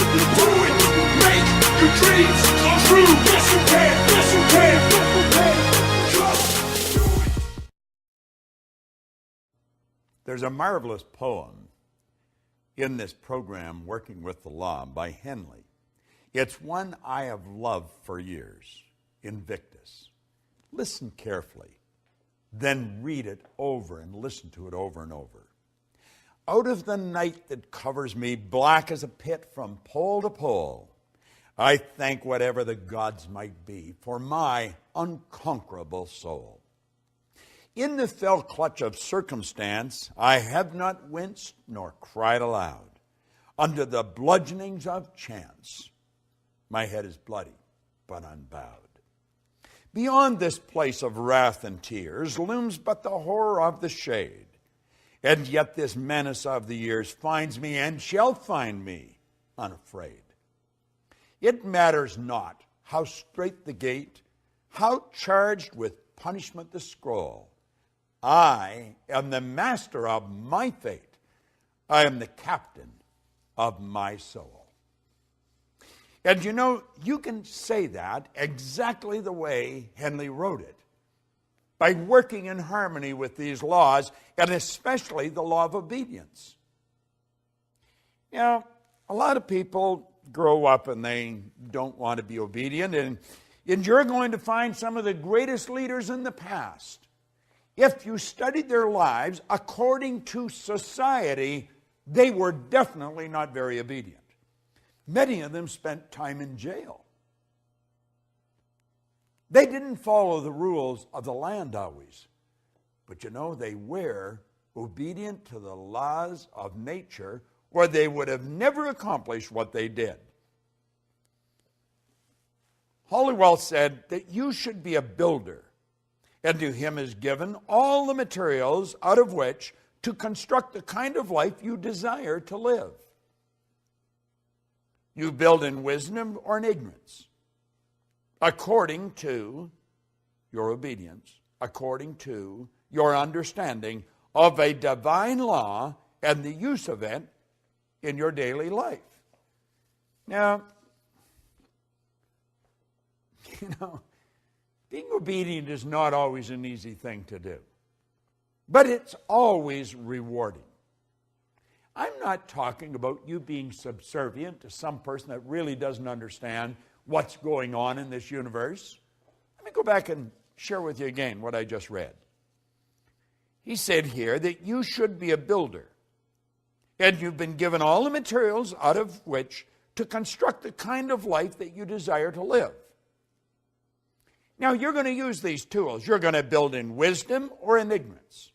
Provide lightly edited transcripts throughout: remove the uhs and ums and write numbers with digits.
You do it. Make your dreams come true. Yes, you can. Yes, you can. Just do it. There's a marvelous poem in this program, Working with the Law, by Henley. It's one I have loved for years, Invictus. Listen carefully, then read it over and listen to it over and over. Out of the night that covers me, black as a pit from pole to pole, I thank whatever the gods might be for my unconquerable soul. In the fell clutch of circumstance, I have not winced nor cried aloud. Under the bludgeonings of chance, my head is bloody but unbowed. Beyond this place of wrath and tears looms but the horror of the shade. And yet this menace of the years finds me and shall find me unafraid. It matters not how strait the gate, how charged with punishment the scroll. I am the master of my fate. I am the captain of my soul. And you know, you can say that exactly the way Henley wrote it, by working in harmony with these laws, and especially the law of obedience. You know, a lot of people grow up and they don't want to be obedient, and you're going to find some of the greatest leaders in the past. If you studied their lives according to society, they were definitely not very obedient. Many of them spent time in jail. They didn't follow the rules of the land always. But you know, they were obedient to the laws of nature, or they would have never accomplished what they did. Halliwell said that you should be a builder, and to him is given all the materials out of which to construct the kind of life you desire to live. You build in wisdom or in ignorance, according to your obedience, according to your understanding of a divine law and the use of it in your daily life. Now, you know, being obedient is not always an easy thing to do, but it's always rewarding. I'm not talking about you being subservient to some person that really doesn't understand what's going on in this universe. Let me go back and share with you again what I just read. He said here that you should be a builder, and you've been given all the materials out of which to construct the kind of life that you desire to live. Now, you're going to use these tools. You're going to build in wisdom or in ignorance,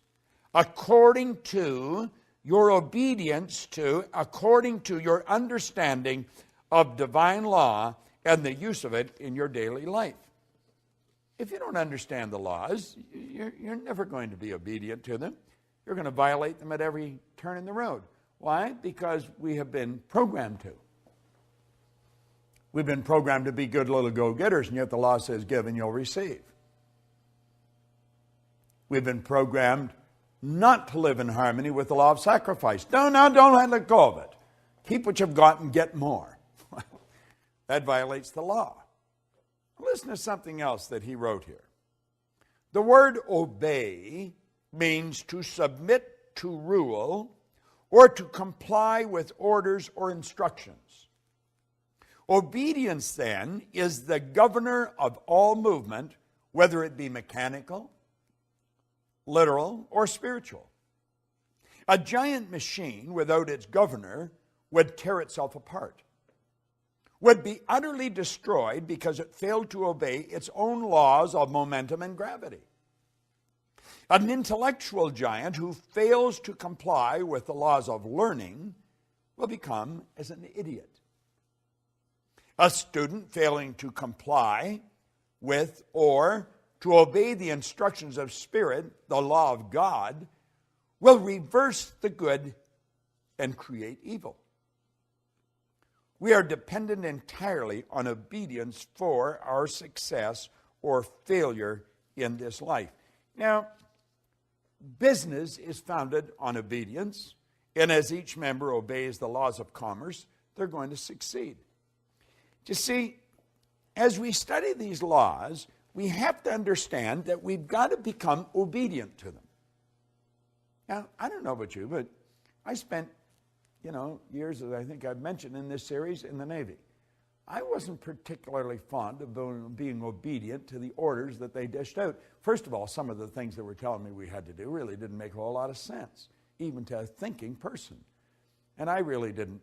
according to your obedience to, according to your understanding of divine law and the use of it in your daily life. If you don't understand the laws, you're never going to be obedient to them. You're going to violate them at every turn in the road. Why? Because we have been programmed to. We've been programmed to be good little go-getters, and yet the law says, give and you'll receive. We've been programmed not to live in harmony with the law of sacrifice. Don't let go of it. Keep what you've got and get more. That violates the law. Listen to something else that he wrote here. The word obey means to submit to rule or to comply with orders or instructions. Obedience, then, is the governor of all movement, whether it be mechanical, literal, or spiritual. A giant machine without its governor would tear itself apart, would be utterly destroyed because it failed to obey its own laws of momentum and gravity. An intellectual giant who fails to comply with the laws of learning will become as an idiot. A student failing to comply with or to obey the instructions of Spirit, the law of God, will reverse the good and create evil. We are dependent entirely on obedience for our success or failure in this life. Now, business is founded on obedience, and as each member obeys the laws of commerce, they're going to succeed. You see, as we study these laws, we have to understand that we've got to become obedient to them. Now, I don't know about you, but I spent, years, as I think I've mentioned in this series, in the Navy. I wasn't particularly fond of being obedient to the orders that they dished out. First of all, some of the things they were telling me we had to do really didn't make a whole lot of sense, even to a thinking person. And I really didn't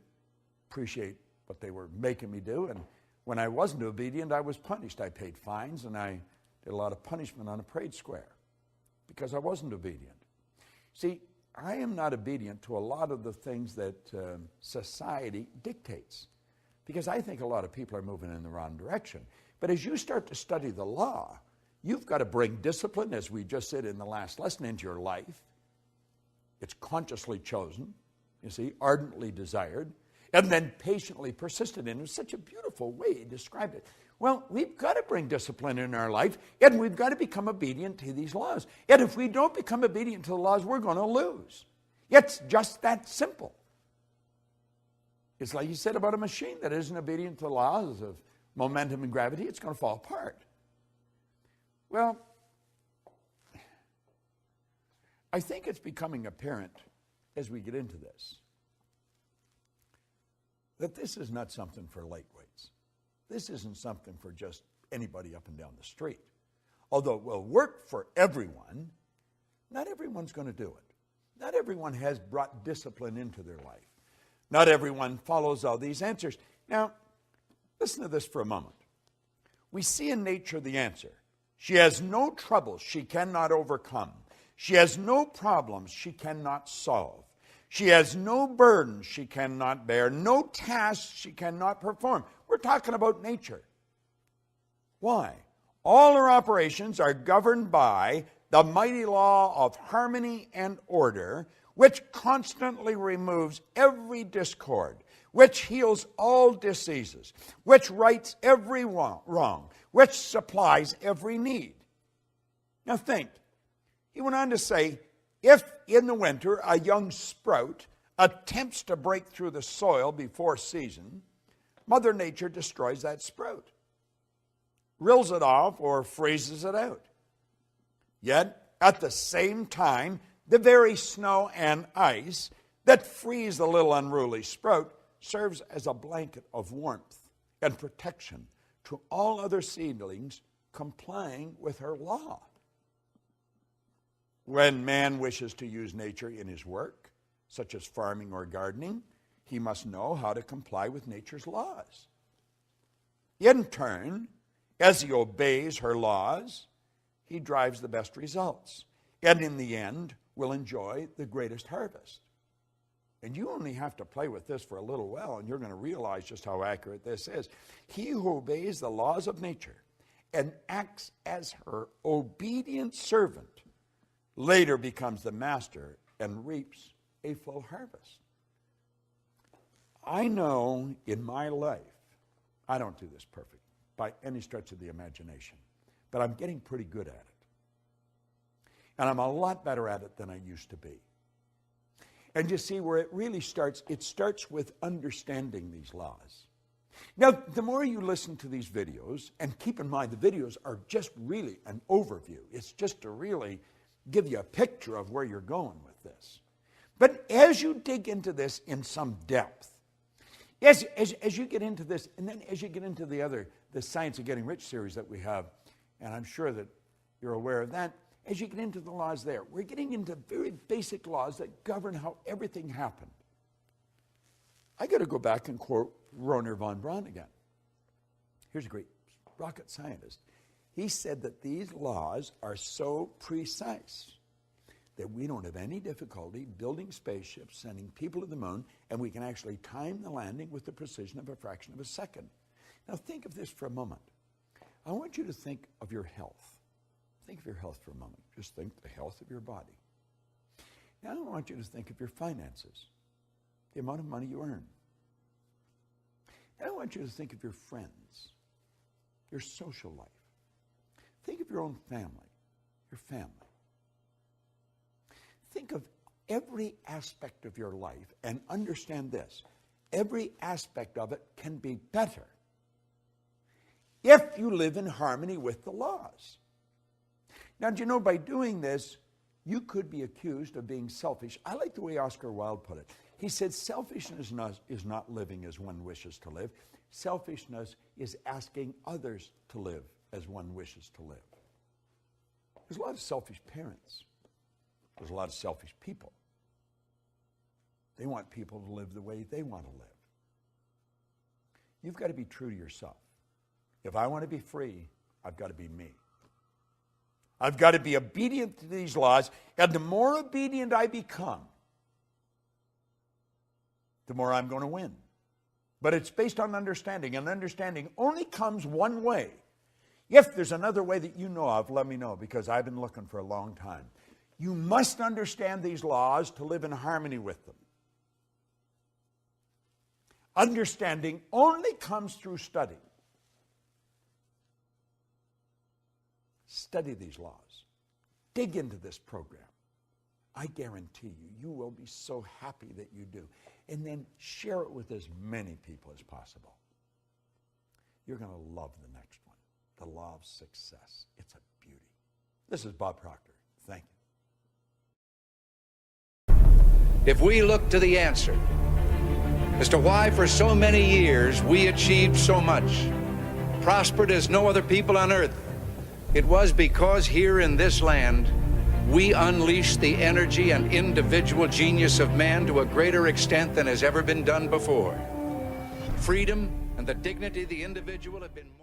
appreciate what they were making me do. And when I wasn't obedient, I was punished. I paid fines, and I did a lot of punishment on a parade square because I wasn't obedient. See, I am not obedient to a lot of the things that society dictates, because I think a lot of people are moving in the wrong direction. But as you start to study the law, you've got to bring discipline, as we just said in the last lesson, into your life. It's consciously chosen, ardently desired, and then patiently persisted in. It's such a beautiful way he described it. Well, we've got to bring discipline in our life, and we've got to become obedient to these laws. And if we don't become obedient to the laws, we're going to lose. It's just that simple. It's like you said about a machine that isn't obedient to the laws of momentum and gravity, it's going to fall apart. Well, I think it's becoming apparent as we get into this that this is not something for lightweights. This isn't something for just anybody up and down the street. Although it will work for everyone, not everyone's going to do it. Not everyone has brought discipline into their life. Not everyone follows all these answers. Now, listen to this for a moment. We see in nature the answer. She has no troubles she cannot overcome. She has no problems she cannot solve. She has no burdens she cannot bear, no tasks she cannot perform. We're talking about nature. Why? All her operations are governed by the mighty law of harmony and order, which constantly removes every discord, which heals all diseases, which rights every wrong, which supplies every need. Now think, he went on to say, if in the winter a young sprout attempts to break through the soil before season, Mother Nature destroys that sprout, rills it off, or freezes it out. Yet, at the same time, the very snow and ice that freeze the little unruly sprout serves as a blanket of warmth and protection to all other seedlings complying with her law. When man wishes to use nature in his work, such as farming or gardening, he must know how to comply with nature's laws. In turn, as he obeys her laws, he drives the best results, and in the end will enjoy the greatest harvest. And you only have to play with this for a little while, and you're going to realize just how accurate this is. He who obeys the laws of nature and acts as her obedient servant later becomes the master and reaps a full harvest. I know in my life, I don't do this perfect by any stretch of the imagination, but I'm getting pretty good at it. And I'm a lot better at it than I used to be. And you see where it really starts, it starts with understanding these laws. Now, the more you listen to these videos, and keep in mind the videos are just really an overview. It's just to really give you a picture of where you're going with this. But as you dig into this in some depth, as you get into this, and then as you get into the Science of Getting Rich series that we have, and I'm sure that you're aware of that, as you get into the laws there, we're getting into very basic laws that govern how everything happened. I got to go back and quote Wernher von Braun again. Here's a great rocket scientist. He said that these laws are so precise that we don't have any difficulty building spaceships, sending people to the moon, and we can actually time the landing with the precision of a fraction of a second. Now think of this for a moment. I want you to think of your health. Think of your health for a moment. Just think the health of your body. Now I want you to think of your finances, the amount of money you earn. Now I want you to think of your friends, your social life. Think of your own family, your family. Think of every aspect of your life and understand this. every aspect of it can be better if you live in harmony with the laws. Now, do you know, by doing this, you could be accused of being selfish. I like the way Oscar Wilde put it. He said, selfishness is not living as one wishes to live. Selfishness is asking others to live as one wishes to live. There's a lot of selfish parents. There's a lot of selfish people. They want people to live the way they want to live. You've got to be true to yourself. If I want to be free, I've got to be me. I've got to be obedient to these laws, and the more obedient I become, the more I'm going to win. But it's based on understanding, and understanding only comes one way. If there's another way that you know of, let me know, because I've been looking for a long time. You must understand these laws to live in harmony with them. Understanding only comes through study. Study these laws. Dig into this program. I guarantee you, you will be so happy that you do. And then share it with as many people as possible. You're going to love the next one. The law of success. It's a beauty. This is Bob Proctor. Thank you. If we look to the answer as to why for so many years we achieved so much, prospered as no other people on earth, it was because here in this land we unleashed the energy and individual genius of man to a greater extent than has ever been done before. Freedom and the dignity of the individual have been more